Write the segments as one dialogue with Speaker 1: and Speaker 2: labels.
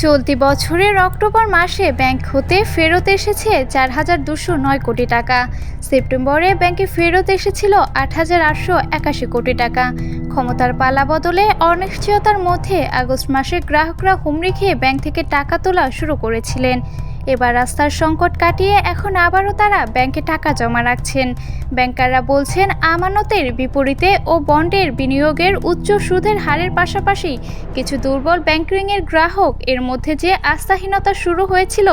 Speaker 1: চলতি বছরের অক্টোবর মাসে ব্যাংক হতে ফেরত এসেছে 4,209 কোটি টাকা। সেপ্টেম্বরে ব্যাংকে ফেরত এসেছিল 8,881 কোটি টাকা। ক্ষমতার পালাবদলে অনিশ্চয়তার মধ্যে আগস্ট মাসে গ্রাহকরা হুমড়ি খেয়ে ব্যাংক থেকে টাকা তোলা শুরু করেছিলেন। এবার রাস্তার সংকট কাটিয়ে এখন আবারও তারা ব্যাংকে টাকা জমা রাখছেন। ব্যাংকাররা বলছেন, আমানতের বিপরীতে ও বন্ডের বিনিয়োগের উচ্চ সুদের হারের পাশাপাশি কিছু দুর্বল ব্যাংকিংয়ের গ্রাহক এর মধ্যে যে আস্থাহীনতা শুরু হয়েছিল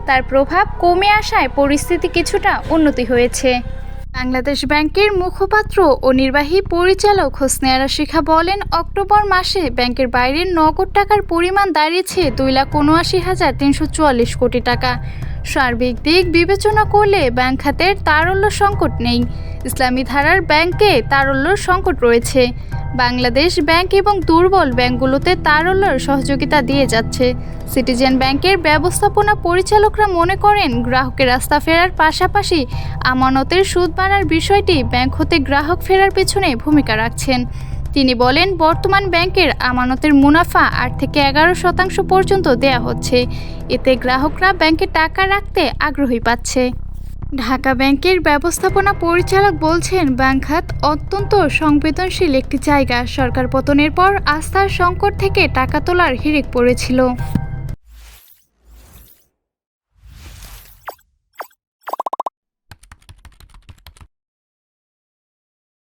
Speaker 1: তার প্রভাব কমে আসায় পরিস্থিতি কিছুটা উন্নতি হয়েছে। বাংলাদেশ ব্যাংকের মুখপাত্র ও নির্বাহী পরিচালক হোসনে আরা শিখা বলেন, অক্টোবর মাসে ব্যাংকের বাইরের নগদ টাকার পরিমাণ দাঁড়িয়েছে 2,79,344 কোটি টাকা। সার্বিক দিক বিবেচনা করলে ব্যাংক খাতের তারল্য সংকট নেই। ইসলামী ধারার ব্যাংকে তারল্যর সংকট রয়েছে। বাংলাদেশ ব্যাংক এবং দুর্বল ব্যাংকগুলোতে তারল্যর সহযোগিতা দিয়ে যাচ্ছে। সিটিজেন ব্যাংকের ব্যবস্থাপনা পরিচালকরা মনে করেন, গ্রাহকের আস্থা ফেরার পাশাপাশি আমানতের সুদ বাড়ার বিষয়টি ব্যাংক হতে গ্রাহক ফেরার পেছনে ভূমিকা রাখছেন। তিনি বলেন, বর্তমান ব্যাংকের আমানতের মুনাফা 8 থেকে 11% পর্যন্ত দেয়া হচ্ছে। এতে গ্রাহকরা ব্যাংকে টাকা রাখতে আগ্রহী পাচ্ছে। ঢাকা ব্যাংকের ব্যবস্থাপনা পরিচালক বলছেন, ব্যাংক খাত অত্যন্ত সংবেদনশীল একটি জায়গা। সরকার পতনের পর আস্থার সংকট থেকে টাকা তোলার হিড়িক পড়েছিল।